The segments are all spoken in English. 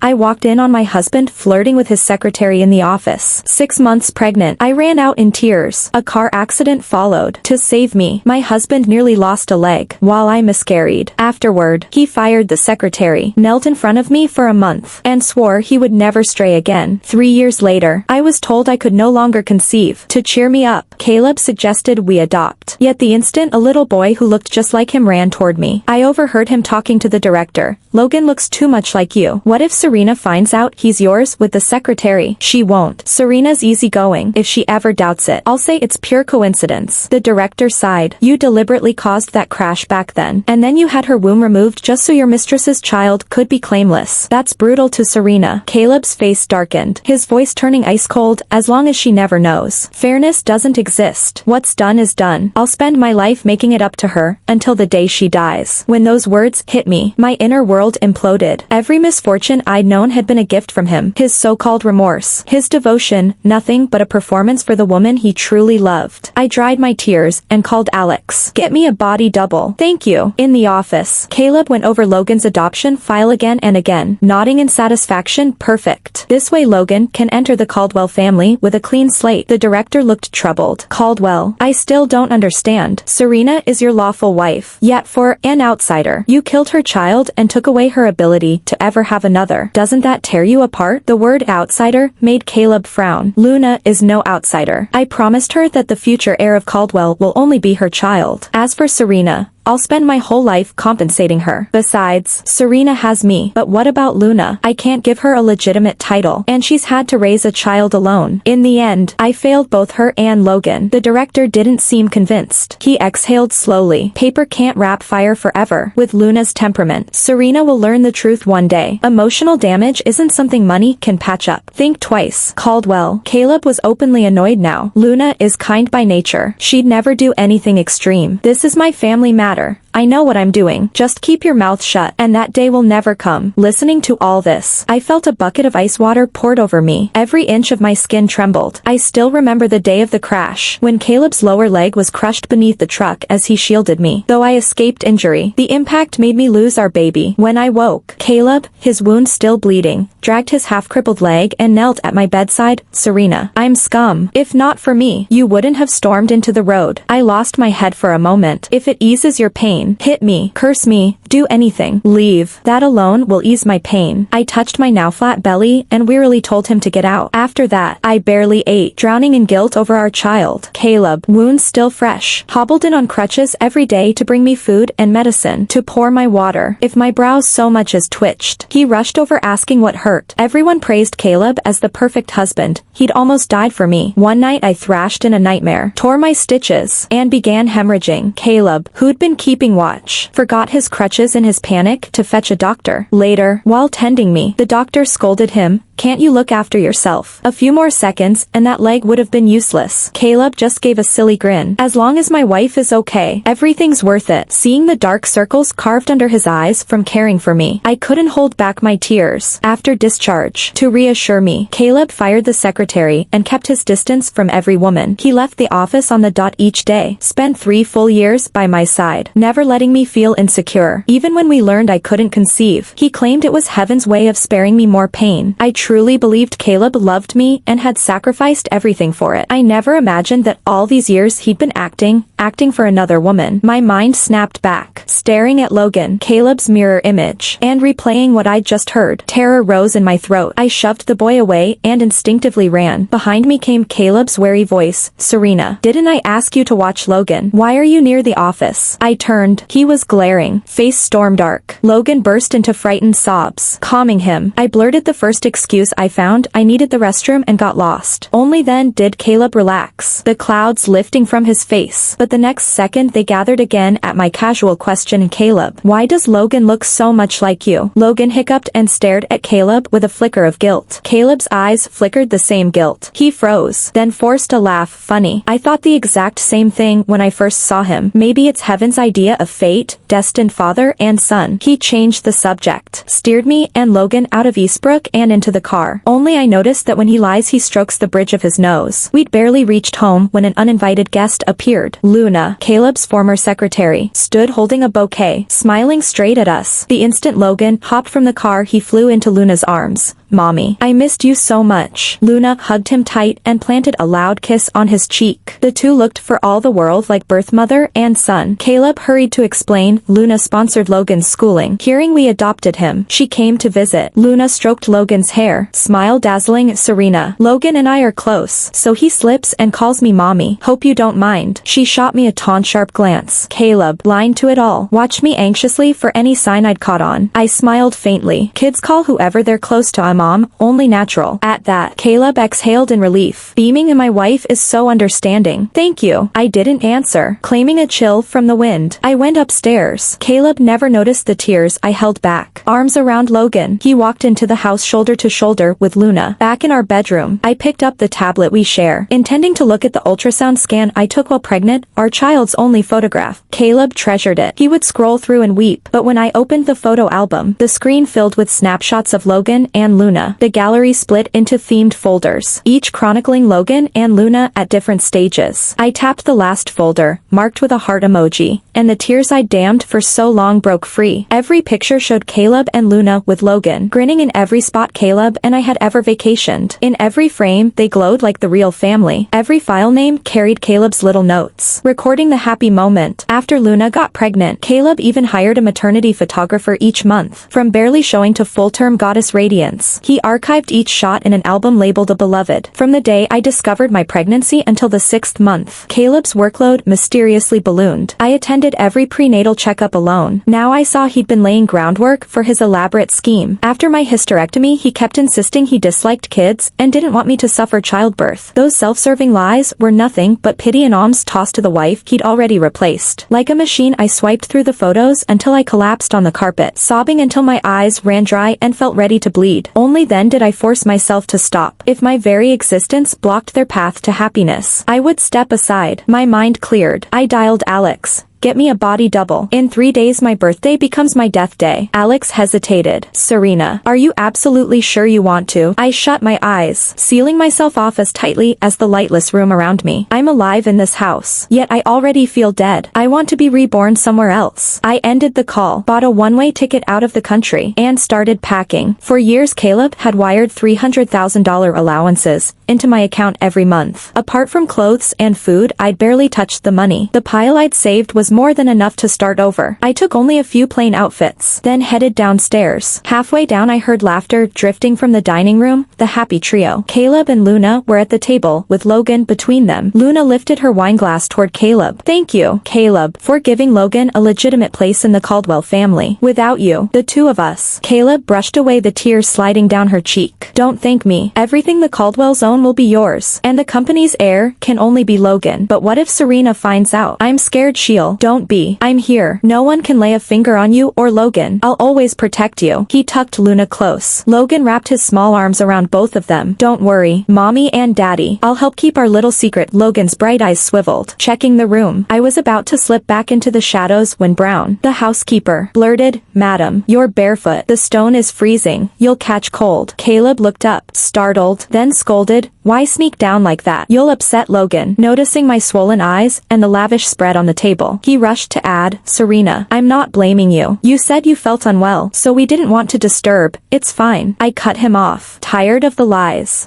I walked in on my husband flirting with his secretary in the office. 6 months pregnant. I ran out in tears. A car accident followed. To save me, my husband nearly lost a leg while I miscarried. Afterward, he fired the secretary, knelt in front of me for a month, and swore he would never stray again. 3 years later, I was told I could no longer conceive. To cheer me up, Caleb suggested we adopt. Yet the instant a little boy who looked just like him ran toward me, I overheard him talking to the director. "Logan looks too much like you. What if Serena finds out he's yours with the secretary?" "She won't. Serena's easygoing. If she ever doubts it, I'll say it's pure coincidence." The director sighed. "You deliberately caused that crash back then, and then you had her womb removed just so your mistress's child could be claimless. That's brutal to Serena." Caleb's face darkened, his voice turning ice cold. "As long as she never knows. Fairness doesn't exist. What's done is done. I'll spend my life making it up to her, until the day she dies." When those words hit me, my inner world imploded. Every misfortune I'd known had been a gift from him. His so-called remorse, his devotion, nothing but a performance for the woman he truly loved. I dried my tears and called Alex. "Get me a body double." "Thank you." In the office, Caleb went over Logan's adoption file again and again, nodding in satisfaction. "Perfect. This way Logan can enter the Caldwell family with a clean slate." The director looked troubled. "Caldwell, I still don't understand. Serena is your lawful wife. Yet for an outsider, you killed her child and took away her ability to ever have another. Doesn't that tear you apart?" The word outsider made Caleb frown. "Luna is no outsider. I promised her that the future heir of Caldwell will only be her child. As for Serena, I'll spend my whole life compensating her. Besides, Serena has me. But what about Luna? I can't give her a legitimate title, and she's had to raise a child alone. In the end, I failed both her and Logan." The director didn't seem convinced. He exhaled slowly. "Paper can't wrap fire forever. With Luna's temperament, Serena will learn the truth one day. Emotional damage isn't something money can patch up. Think twice." Caldwell. Caleb was openly annoyed now. "Luna is kind by nature. She'd never do anything extreme. This is my family matter. I know what I'm doing. Just keep your mouth shut, and that day will never come." Listening to all this, I felt a bucket of ice water poured over me. Every inch of my skin trembled. I still remember the day of the crash, when Caleb's lower leg was crushed beneath the truck as he shielded me. Though I escaped injury, the impact made me lose our baby. When I woke, Caleb, his wound still bleeding, dragged his half-crippled leg and knelt at my bedside. "Serena, I'm scum. If not for me, you wouldn't have stormed into the road." I lost my head for a moment. "If it eases your pain, hit me, curse me, do anything. Leave. That alone will ease my pain." I touched my now flat belly and wearily told him to get out. After that, I barely ate, drowning in guilt over our child. Caleb, wounds still fresh, hobbled in on crutches every day to bring me food and medicine, to pour my water. If my brows so much as twitched, he rushed over asking what hurt. Everyone praised Caleb as the perfect husband. He'd almost died for me. One night I thrashed in a nightmare, tore my stitches, and began hemorrhaging. Caleb, who'd been keeping watch, forgot his crutches in his panic to fetch a doctor. Later, while tending me, the doctor scolded him. "Can't you look after yourself?" A few more seconds and that leg would have been useless. Caleb just gave a silly grin. "As long as my wife is okay, everything's worth it." Seeing the dark circles carved under his eyes from caring for me, I couldn't hold back my tears. After discharge, to reassure me, Caleb fired the secretary and kept his distance from every woman. He left the office on the dot each day, spent 3 full years by my side, never letting me feel insecure. Even when we learned I couldn't conceive, he claimed it was heaven's way of sparing me more pain. I truly believed Caleb loved me and had sacrificed everything for it. I never imagined that all these years he'd been acting for another woman. My mind snapped back, staring at Logan, Caleb's mirror image, and replaying what I'd just heard. Terror rose in my throat. I shoved the boy away and instinctively ran. Behind me came Caleb's wary voice. "Serena, didn't I ask you to watch Logan? Why are you near the office?" I turned. He was glaring, face storm dark. Logan burst into frightened sobs. Calming him, I blurted the first excuse I found. "I needed the restroom and got lost." Only then did Caleb relax, the clouds lifting from his face. But the next second they gathered again at my casual question. "Caleb, why does Logan look so much like you?" Logan hiccuped and stared at Caleb with a flicker of guilt. Caleb's eyes flickered the same guilt. He froze, then forced a laugh. "Funny. I thought the exact same thing when I first saw him. Maybe it's heaven's idea of fate, destined father and son." He changed the subject, steered me and Logan out of Eastbrook and into the car. Only I noticed that when he lies he strokes the bridge of his nose. We'd barely reached home when an uninvited guest appeared. Luna, Caleb's former secretary, stood holding a bouquet, smiling straight at us. The instant Logan hopped from the car, he flew into Luna's arms. "Mommy, I missed you so much." Luna hugged him tight and planted a loud kiss on his cheek. The two looked for all the world like birth mother and son. Caleb hurried to explain, "Luna sponsored Logan's schooling. Hearing we adopted him, she came to visit." Luna stroked Logan's hair, smile dazzling. "Serena, Logan and I are close, so he slips and calls me mommy. Hope you don't mind." She shot me a taunt-sharp glance. Caleb, blind to it all, watched me anxiously for any sign I'd caught on. I smiled faintly. Kids call whoever they're close to mom, only natural. At that, Caleb exhaled in relief, beaming, and my wife is so understanding. "Thank you." I didn't answer, claiming a chill from the wind. I went upstairs. Caleb never noticed the tears I held back. Arms around Logan, he walked into the house shoulder to shoulder with Luna. Back in our bedroom, I picked up the tablet we share, intending to look at the ultrasound scan I took while pregnant, our child's only photograph. Caleb treasured it. He would scroll through and weep, but when I opened the photo album, the screen filled with snapshots of Logan and Luna. The gallery split into themed folders, each chronicling Logan and Luna at different stages. I tapped the last folder, marked with a heart emoji, and the tears I'd damned for so long broke free. Every picture showed Caleb and Luna with Logan, grinning in every spot Caleb and I had ever vacationed. In every frame, they glowed like the real family. Every file name carried Caleb's little notes, recording the happy moment. After Luna got pregnant, Caleb even hired a maternity photographer each month, from barely showing to full-term goddess radiance. He archived each shot in an album labeled A Beloved. From the day I discovered my pregnancy until the 6th month, Caleb's workload mysteriously ballooned. I attended every prenatal checkup alone. Now I saw he'd been laying groundwork for his elaborate scheme. After my hysterectomy, he kept insisting he disliked kids and didn't want me to suffer childbirth. Those self-serving lies were nothing but pity and alms tossed to the wife he'd already replaced. Like a machine, I swiped through the photos until I collapsed on the carpet, sobbing until my eyes ran dry and felt ready to bleed. Only then did I force myself to stop. If my very existence blocked their path to happiness, I would step aside. My mind cleared. I dialed Alex. "Get me a body double. In 3 days my birthday becomes my death day." Alex hesitated. "Serena, are you absolutely sure you want to?" I shut my eyes, sealing myself off as tightly as the lightless room around me. I'm alive in this house, yet I already feel dead. I want to be reborn somewhere else. I ended the call, bought a one-way ticket out of the country, and started packing. For years Caleb had wired $300,000 allowances into my account every month. Apart from clothes and food, I'd barely touched the money. The pile I'd saved was more than enough to start over. I took only a few plain outfits, then headed downstairs. Halfway down I heard laughter drifting from the dining room, the happy trio. Caleb and Luna were at the table, with Logan between them. Luna lifted her wine glass toward Caleb. "Thank you, Caleb, for giving Logan a legitimate place in the Caldwell family. Without you, the two of us." Caleb brushed away the tears sliding down her cheek. "Don't thank me. Everything the Caldwells own will be yours, and the company's heir can only be Logan. But what if Serena finds out? I'm scared she'll." "Don't be. I'm here. No one can lay a finger on you or Logan. I'll always protect you." He tucked Luna close. Logan wrapped his small arms around both of them. "Don't worry, Mommy and Daddy. I'll help keep our little secret." Logan's bright eyes swiveled, checking the room. I was about to slip back into the shadows when Brown, the housekeeper, blurted, "Madam, you're barefoot. The stone is freezing. You'll catch cold." Caleb looked up, startled, then scolded, "Why sneak down like that? You'll upset Logan." Noticing my swollen eyes and the lavish spread on the table, he rushed to add, "Serena, I'm not blaming you. You said you felt unwell, so we didn't want to disturb. It's fine." I cut him off, tired of the lies.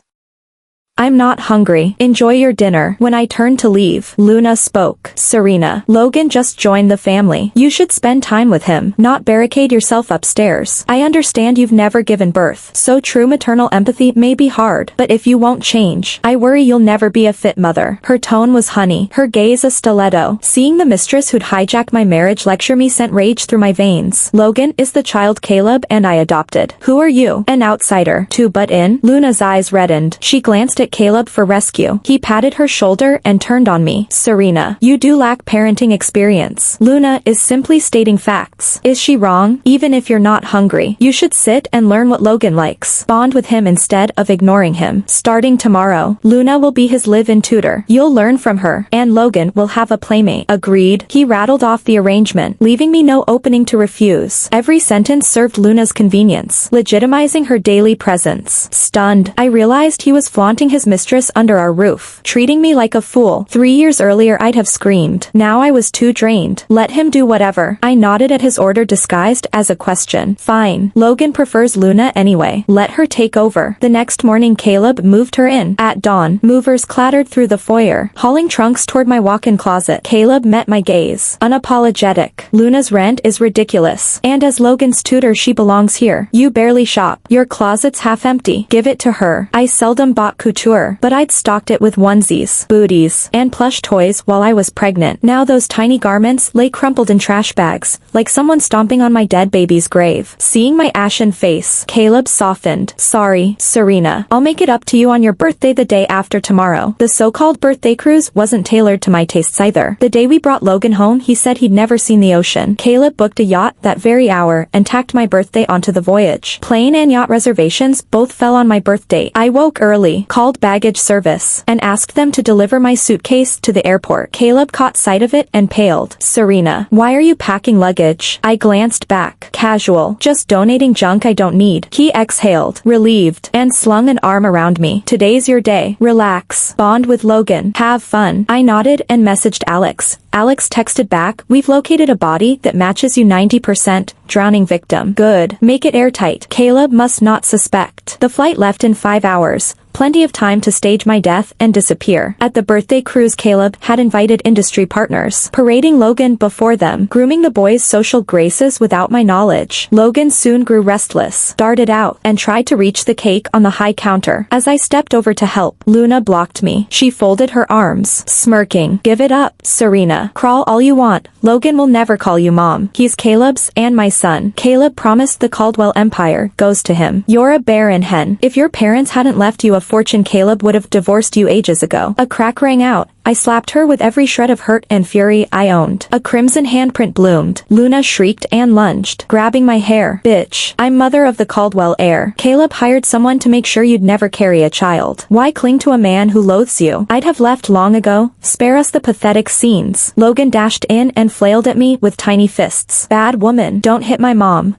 "I'm not hungry. Enjoy your dinner." When I turned to leave, Luna spoke. "Serena, Logan just joined the family. You should spend time with him, not barricade yourself upstairs. I understand you've never given birth, so true maternal empathy may be hard, but if you won't change, I worry you'll never be a fit mother." Her tone was honey, her gaze a stiletto. Seeing the mistress who'd hijacked my marriage lecture me sent rage through my veins. "Logan is the child Caleb and I adopted. Who are you? An outsider to butt in?" Luna's eyes reddened. She glanced at Caleb for rescue. He patted her shoulder and turned on me. "Serena, you do lack parenting experience. Luna is simply stating facts. Is she wrong? Even if you're not hungry, you should sit and learn what Logan likes. Bond with him instead of ignoring him. Starting tomorrow, Luna will be his live-in tutor. You'll learn from her, and Logan will have a playmate." Agreed. He rattled off the arrangement, leaving me no opening to refuse. Every sentence served Luna's convenience, legitimizing her daily presence. Stunned, I realized he was flaunting his mistress under our roof, treating me like a fool. 3 years earlier I'd have screamed. Now I was too drained. Let him do whatever. I nodded at his order disguised as a question. Fine. Logan prefers Luna anyway. Let her take over. The next morning Caleb moved her in. At dawn, movers clattered through the foyer, hauling trunks toward my walk-in closet. Caleb met my gaze. Unapologetic. Luna's rent is ridiculous. And as Logan's tutor she belongs here. You barely shop. Your closet's half empty. Give it to her. I seldom bought couture, but I'd stocked it with onesies, booties, and plush toys while I was pregnant. Now those tiny garments lay crumpled in trash bags, like someone stomping on my dead baby's grave. Seeing my ashen face, Caleb softened. Sorry, Serena. I'll make it up to you on your birthday the day after tomorrow. The so-called birthday cruise wasn't tailored to my tastes either. The day we brought Logan home he said he'd never seen the ocean. Caleb booked a yacht that very hour and tacked my birthday onto the voyage. Plane and yacht reservations both fell on my birthday. I woke early, called baggage service, and asked them to deliver my suitcase to the airport. Caleb caught sight of it and paled. Serena, why are you packing luggage? I glanced back. Casual. Just donating junk I don't need. He exhaled, relieved, and slung an arm around me. Today's your day. Relax. Bond with Logan. Have fun. I nodded and messaged Alex. Alex texted back, we've located a body that matches you 90%, drowning victim. Good. Make it airtight. Caleb must not suspect. The flight left in 5 hours. Plenty of time to stage my death and disappear. At the birthday cruise Caleb had invited industry partners, parading Logan before them, grooming the boy's social graces without my knowledge. Logan soon grew restless, darted out, and tried to reach the cake on the high counter. As I stepped over to help, Luna blocked me. She folded her arms, smirking. Give it up, Serena. Crawl all you want. Logan will never call you mom. He's Caleb's and my son. Caleb promised the Caldwell empire goes to him. You're a barren hen. If your parents hadn't left you a fortune Caleb would have divorced you ages ago. A crack rang out. I slapped her with every shred of hurt and fury I owned. A crimson handprint bloomed. Luna shrieked and lunged, grabbing my hair. Bitch. I'm mother of the Caldwell heir. Caleb hired someone to make sure you'd never carry a child. Why cling to a man who loathes you? I'd have left long ago. Spare us the pathetic scenes. Logan dashed in and flailed at me with tiny fists. Bad woman. Don't hit my mom.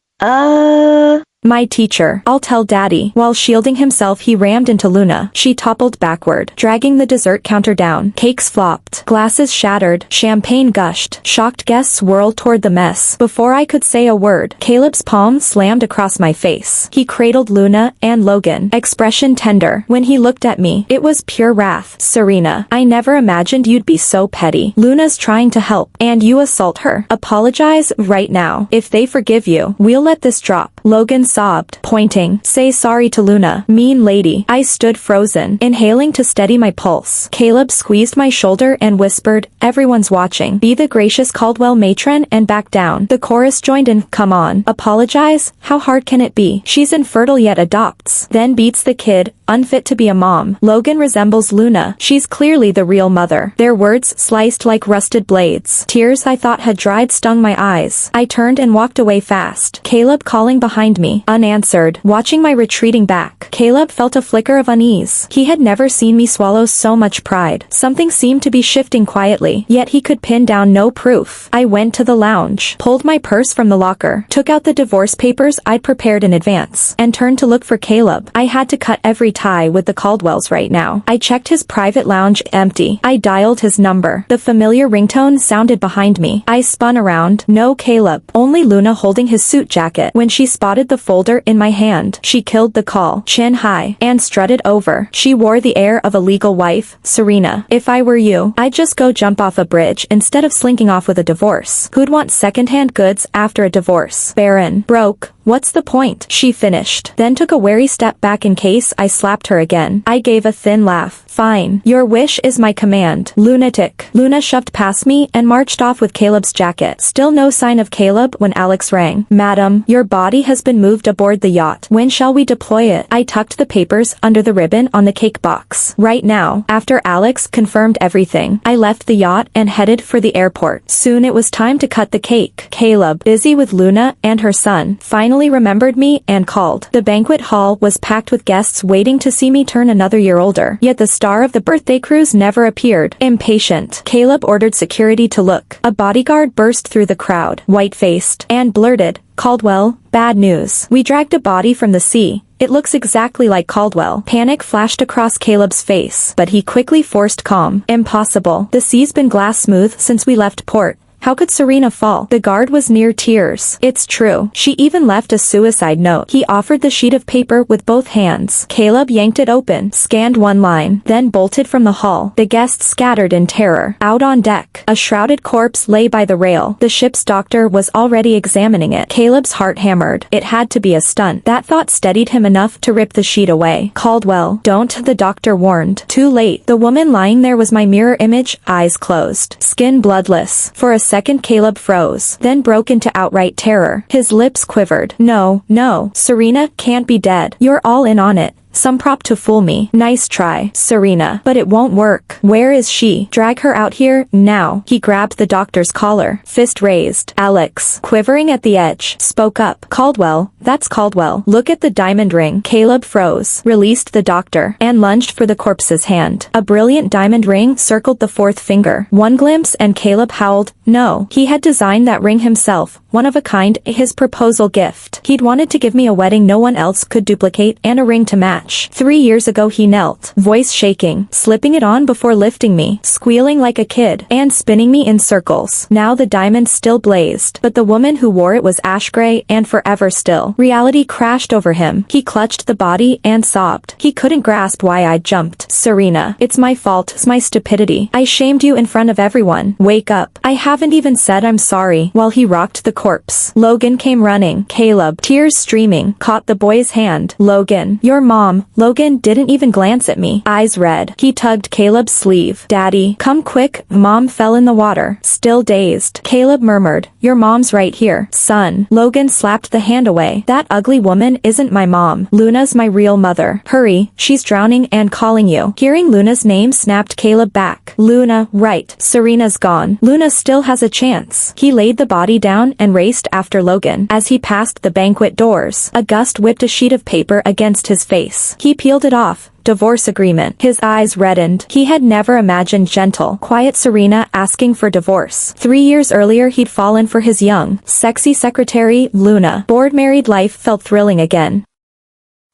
My teacher. I'll tell daddy. While shielding himself he rammed into Luna. She toppled backward, dragging the dessert counter down. Cakes flopped. Glasses shattered. Champagne gushed. Shocked guests whirled toward the mess. Before I could say a word, Caleb's palm slammed across my face. He cradled Luna and Logan. Expression tender. When he looked at me, it was pure wrath. Serena, I never imagined you'd be so petty. Luna's trying to help, and you assault her. Apologize right now. If they forgive you, we'll let this drop. Logan sobbed, pointing. Say sorry to Luna, mean lady. I stood frozen, inhaling to steady my pulse. Caleb squeezed my shoulder and whispered, everyone's watching. Be the gracious Caldwell matron and back down. The chorus joined in, come on. Apologize? How hard can it be? She's infertile yet adopts. Then beats the kid, unfit to be a mom. Logan resembles Luna. She's clearly the real mother. Their words sliced like rusted blades. Tears I thought had dried stung my eyes. I turned and walked away fast. Caleb calling behind me, unanswered, watching my retreating back. Caleb felt a flicker of unease. He had never seen me swallow so much pride. Something seemed to be shifting quietly, yet he could pin down no proof. I went to the lounge, pulled my purse from the locker, took out the divorce papers I'd prepared in advance, and turned to look for Caleb. I had to cut every tie with the Caldwells right now. I checked his private lounge, empty. I dialed his number. The familiar ringtone sounded behind me. I spun around. No Caleb. Only Luna holding his suit jacket. When she spotted the folder in my hand, she killed the call, chin high, and strutted over. She wore the air of a legal wife. Serena, if I were you, I'd just go jump off a bridge instead of slinking off with a divorce. Who'd want second-hand goods after a divorce? Barren. Broke. What's the point? She finished, then took a wary step back in case I slapped her again. I gave a thin laugh. Fine. Your wish is my command. Lunatic. Luna shoved past me and marched off with Caleb's jacket. Still no sign of Caleb when Alex rang. Madam, your body has been moved aboard the yacht. When shall we deploy it? I tucked the papers under the ribbon on the cake box. Right now. After Alex confirmed everything, I left the yacht and headed for the airport. Soon it was time to cut the cake. Caleb, busy with Luna and her son, finally finally remembered me and called. The banquet hall was packed with guests waiting to see me turn another year older. Yet the star of the birthday cruise never appeared. Impatient, Caleb ordered security to look. A bodyguard burst through the crowd, white-faced, and blurted, "Caldwell, bad news. We dragged a body from the sea. It looks exactly like Caldwell." Panic flashed across Caleb's face, but he quickly forced calm. "Impossible. The sea's been glass smooth since we left port. How could Serena fall?" The guard was near tears. "It's true. She even left a suicide note." He offered the sheet of paper with both hands. Caleb yanked it open, scanned one line, then bolted from the hull. The guests scattered in terror. Out on deck, a shrouded corpse lay by the rail. The ship's doctor was already examining it. Caleb's heart hammered. It had to be a stunt. That thought steadied him enough to rip the sheet away. "Caldwell, don't," the doctor warned. Too late. The woman lying there was my mirror image, eyes closed, skin bloodless. For a second Caleb froze, then broke into outright terror. His lips quivered. "No, no, Serena can't be dead. You're all in on it. Some prop to fool me. Nice try, Serena. But it won't work. Where is she? Drag her out here, now." He grabbed the doctor's collar, fist raised. Alex, quivering at the edge, spoke up. "Caldwell, that's Caldwell. Look at the diamond ring." Caleb froze, released the doctor, and lunged for the corpse's hand. A brilliant diamond ring circled the fourth finger. One glimpse and Caleb howled, "No." He had designed that ring himself, one of a kind, his proposal gift. He'd wanted to give me a wedding no one else could duplicate and a ring to match. 3 years ago he knelt, voice shaking, slipping it on before lifting me, squealing like a kid, and spinning me in circles. Now the diamond still blazed, but the woman who wore it was ash gray and forever still. Reality crashed over him. He clutched the body and sobbed. He couldn't grasp why I'd jumped. "Serena, it's my fault, it's my stupidity. I shamed you in front of everyone. Wake up. I haven't even said I'm sorry." While he rocked the corpse, Logan came running. Caleb, tears streaming, caught the boy's hand. "Logan, your mom." Logan didn't even glance at me, eyes red. He tugged Caleb's sleeve. "Daddy, come quick, Mom fell in the water." Still dazed, Caleb murmured, "Your mom's right here, son." Logan slapped the hand away. "That ugly woman isn't my mom. Luna's my real mother. Hurry, she's drowning and calling you." Hearing Luna's name snapped Caleb back. "Luna, right. Serena's gone. Luna still has a chance." He laid the body down and raced after Logan. As he passed the banquet doors, a gust whipped a sheet of paper against his face. He peeled it off. Divorce agreement. His eyes reddened. He had never imagined gentle, quiet Serena asking for divorce. 3 years earlier he'd fallen for his young, sexy secretary, Luna. Bored married life felt thrilling again.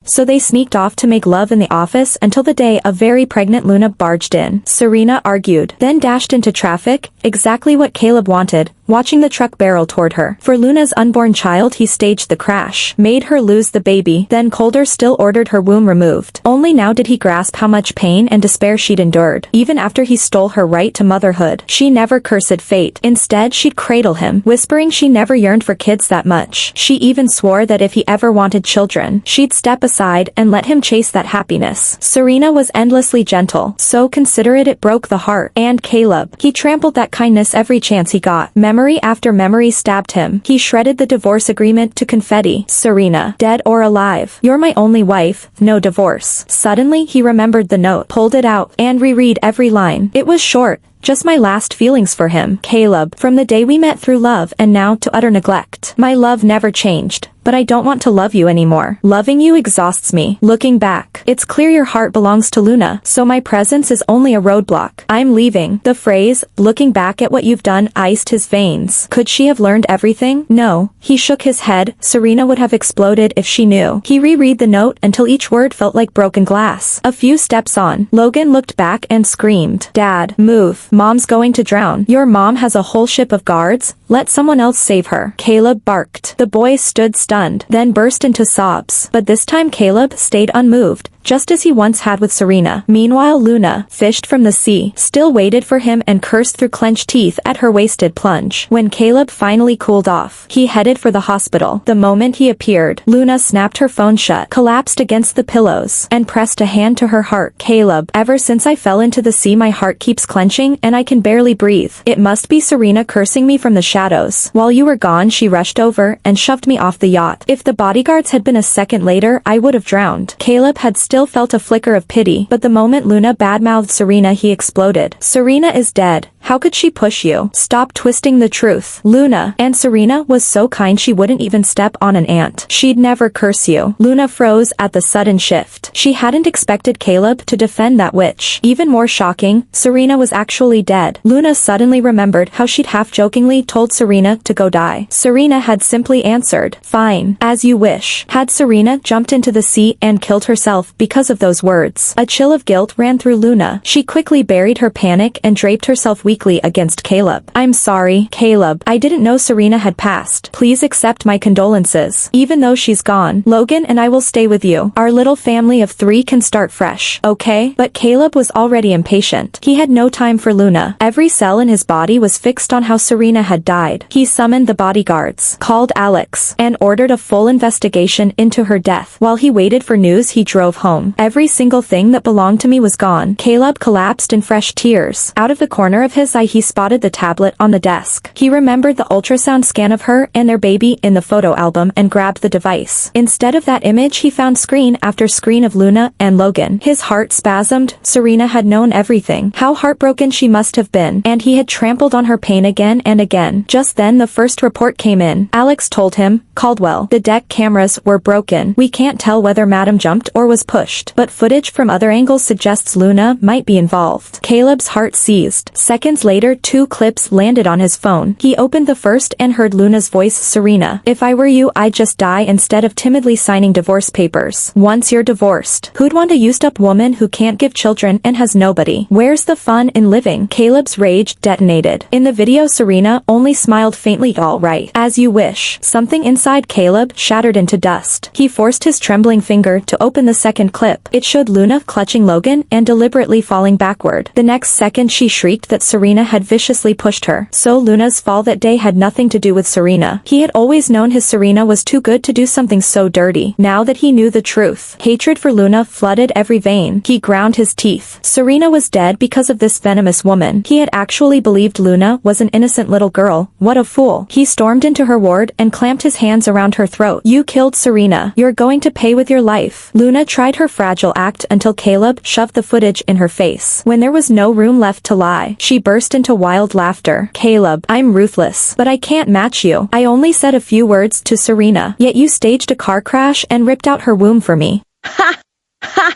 So they sneaked off to make love in the office until the day a very pregnant Luna barged in. Serena argued, then dashed into traffic, exactly what Caleb wanted, watching the truck barrel toward her. For Luna's unborn child he staged the crash, made her lose the baby, then colder still ordered her womb removed. Only now did he grasp how much pain and despair she'd endured. Even after he stole her right to motherhood, she never cursed fate. Instead she'd cradle him, whispering she never yearned for kids that much. She even swore that if he ever wanted children, she'd step aside and let him chase that happiness. Serena was endlessly gentle, so considerate it broke the heart. And Caleb, he trampled that kindness every chance he got. Memory after memory stabbed him. He shredded the divorce agreement to confetti. "Serena, dead or alive, you're my only wife, no divorce." Suddenly he remembered the note, pulled it out, and reread every line. It was short. Just my last feelings for him. "Caleb, from the day we met through love and now to utter neglect. My love never changed, but I don't want to love you anymore. Loving you exhausts me. Looking back, it's clear your heart belongs to Luna, so my presence is only a roadblock. I'm leaving." The phrase, "looking back at what you've done," iced his veins. Could she have learned everything? No. He shook his head. Serena would have exploded if she knew. He reread the note until each word felt like broken glass. A few steps on, Logan looked back and screamed, "Dad, move. Mom's going to drown. Your mom has a whole ship of guards. Let someone else save her." Caleb barked. The boy stood stunned, then burst into sobs. But this time Caleb stayed unmoved, just as he once had with Serena. Meanwhile Luna, fished from the sea, still waited for him and cursed through clenched teeth at her wasted plunge. When Caleb finally cooled off, he headed for the hospital. The moment he appeared, Luna snapped her phone shut, collapsed against the pillows, and pressed a hand to her heart. "Caleb, ever since I fell into the sea my heart keeps clenching and I can barely breathe. It must be Serena cursing me from the shadows. While you were gone she rushed over and shoved me off the yacht. If the bodyguards had been a second later I would have drowned." Caleb had still felt a flicker of pity, but the moment Luna badmouthed Serena he exploded. "Serena is dead. How could she push you? Stop twisting the truth. Luna. And Serena was so kind she wouldn't even step on an ant. She'd never curse you. Luna froze at the sudden shift. She hadn't expected Caleb to defend that witch. Even more shocking, Serena was actually dead. Luna suddenly remembered how she'd half-jokingly told Serena to go die. Serena had simply answered, "Fine, as you wish." Had Serena jumped into the sea and killed herself because of those words? A chill of guilt ran through Luna. She quickly buried her panic and draped herself weakly against Caleb. "I'm sorry, Caleb. I didn't know Serena had passed. Please accept my condolences. Even though she's gone, Logan and I will stay with you. Our little family of 3 can start fresh, okay?" But Caleb was already impatient. He had no time for Luna. Every cell in his body was fixed on how Serena had died. He summoned the bodyguards, called Alex, and ordered a full investigation into her death. While he waited for news, he drove home. "Every single thing that belonged to me was gone." Caleb collapsed in fresh tears. Out of the corner of his eye he spotted the tablet on the desk. He remembered the ultrasound scan of her and their baby in the photo album and grabbed the device. Instead of that image he found screen after screen of Luna and Logan. His heart spasmed. Serena had known everything. How heartbroken she must have been. And he had trampled on her pain again and again. Just then the first report came in. Alex told him, "Caldwell, the deck cameras were broken. We can't tell whether Madam jumped or was pushed, but footage from other angles suggests Luna might be involved." Caleb's heart seized. Seconds later 2 clips landed on his phone. He opened the first and heard Luna's voice. "Serena, if I were you I'd just die instead of timidly signing divorce papers. Once you're divorced, who'd want a used-up woman who can't give children and has nobody? Where's the fun in living?" Caleb's rage detonated. In the video Serena only smiled faintly. "All right, as you wish." Something inside Caleb shattered into dust. He forced his trembling finger to open the second clip. It showed Luna clutching Logan and deliberately falling backward. The next second she shrieked that Serena had viciously pushed her. So Luna's fall that day had nothing to do with Serena. He had always known his Serena was too good to do something so dirty. Now that he knew the truth, hatred for Luna flooded every vein. He ground his teeth. Serena was dead because of this venomous woman. He had actually believed Luna was an innocent little girl. What a fool. He stormed into her ward and clamped his hands around her throat. "You killed Serena. You're going to pay with your life." Luna tried her fragile act until Caleb shoved the footage in her face. When there was no room left to lie, she burst into wild laughter. "Caleb, I'm ruthless, but I can't match you. I only said a few words to Serena, yet you staged a car crash and ripped out her womb for me. Ha! Ha!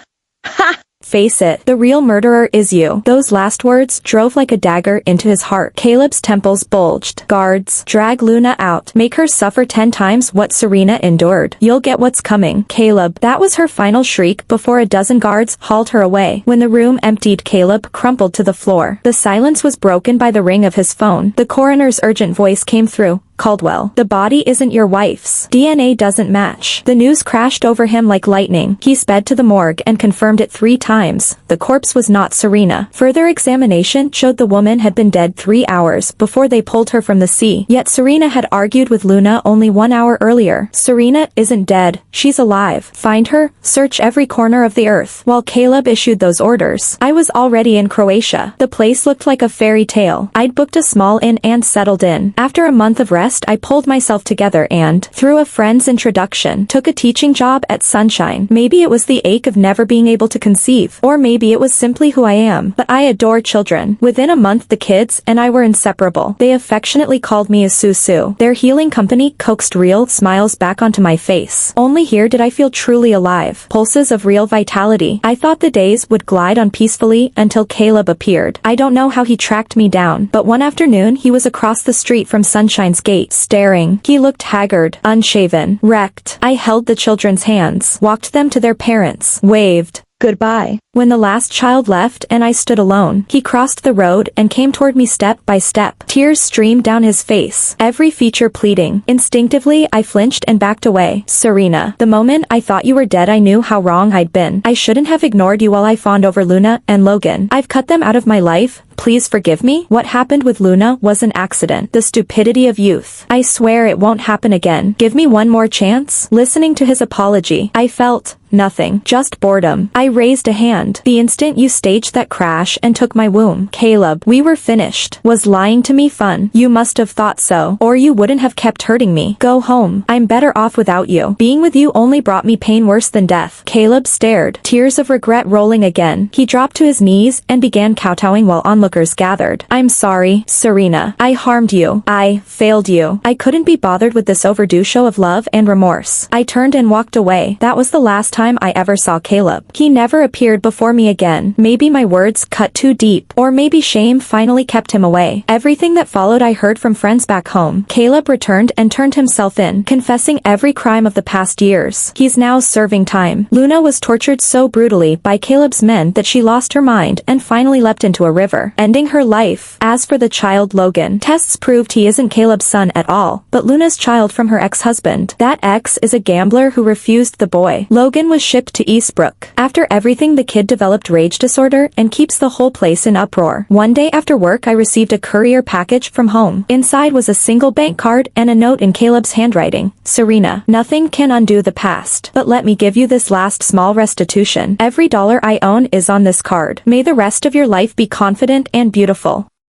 Ha! Face it, the real murderer is you." Those last words drove like a dagger into his heart. Caleb's temples bulged. "Guards, drag Luna out. Make her suffer 10 times what Serena endured. You'll get what's coming." "Caleb." That was her final shriek before a dozen guards hauled her away. When the room emptied, Caleb crumpled to the floor. The silence was broken by the ring of his phone. The coroner's urgent voice came through. "Caldwell, the body isn't your wife's. DNA doesn't match." The news crashed over him like lightning. He sped to the morgue and confirmed it 3 times. The corpse was not Serena. Further examination showed the woman had been dead 3 hours before they pulled her from the sea. Yet Serena had argued with Luna only 1 hour earlier. "Serena isn't dead. She's alive. Find her, search every corner of the earth." While Caleb issued those orders, I was already in Croatia. The place looked like a fairy tale. I'd booked a small inn and settled in. After a month of rest, I pulled myself together and, through a friend's introduction, took a teaching job at Sunshine. Maybe it was the ache of never being able to conceive, or maybe it was simply who I am, but I adore children. Within a month the kids and I were inseparable. They affectionately called me a Susu. Their healing company coaxed real smiles back onto my face. Only here did I feel truly alive. Pulses of real vitality. I thought the days would glide on peacefully until Caleb appeared. I don't know how he tracked me down, but one afternoon he was across the street from Sunshine's gate, staring. He looked haggard, unshaven, wrecked. I held the children's hands, walked them to their parents, waved goodbye. When the last child left and I stood alone, he crossed the road and came toward me step by step. Tears streamed down his face, every feature pleading. Instinctively, I flinched and backed away. "Serena, the moment I thought you were dead I knew how wrong I'd been. I shouldn't have ignored you while I fawned over Luna and Logan. I've cut them out of my life. Please forgive me. What happened with Luna was an accident. The stupidity of youth. I swear it won't happen again. Give me one more chance." Listening to his apology, I felt nothing, just boredom. I raised a hand. "The instant you staged that crash and took my womb, Caleb, we were finished. Was lying to me fun? You must have thought so, or you wouldn't have kept hurting me. Go home. I'm better off without you. Being with you only brought me pain worse than death." Caleb stared, tears of regret rolling again. He dropped to his knees and began kowtowing while onlookers onlookers gathered. I'm sorry, Serena. I harmed you. I failed you. I couldn't be bothered with this overdue show of love and remorse. I turned and walked away. That was the last time I ever saw Caleb. He never appeared before me again. Maybe my words cut too deep, or maybe shame finally kept him away. Everything that followed I heard from friends back home. Caleb returned and turned himself in, confessing every crime of the past years. He's now serving time. Luna was tortured so brutally by Caleb's men that she lost her mind and finally leapt into a river, ending her life. As for the child Logan, tests proved he isn't Caleb's son at all, but Luna's child from her ex-husband. That ex is a gambler who refused the boy. Logan was shipped to Eastbrook. After everything, the kid developed rage disorder and keeps the whole place in uproar. One day after work, I received a courier package from home. Inside was a single bank card and a note in Caleb's handwriting. Serena, nothing can undo the past, but let me give you this last small restitution. Every dollar I own is on this card. May the rest of your life be confident and beautiful.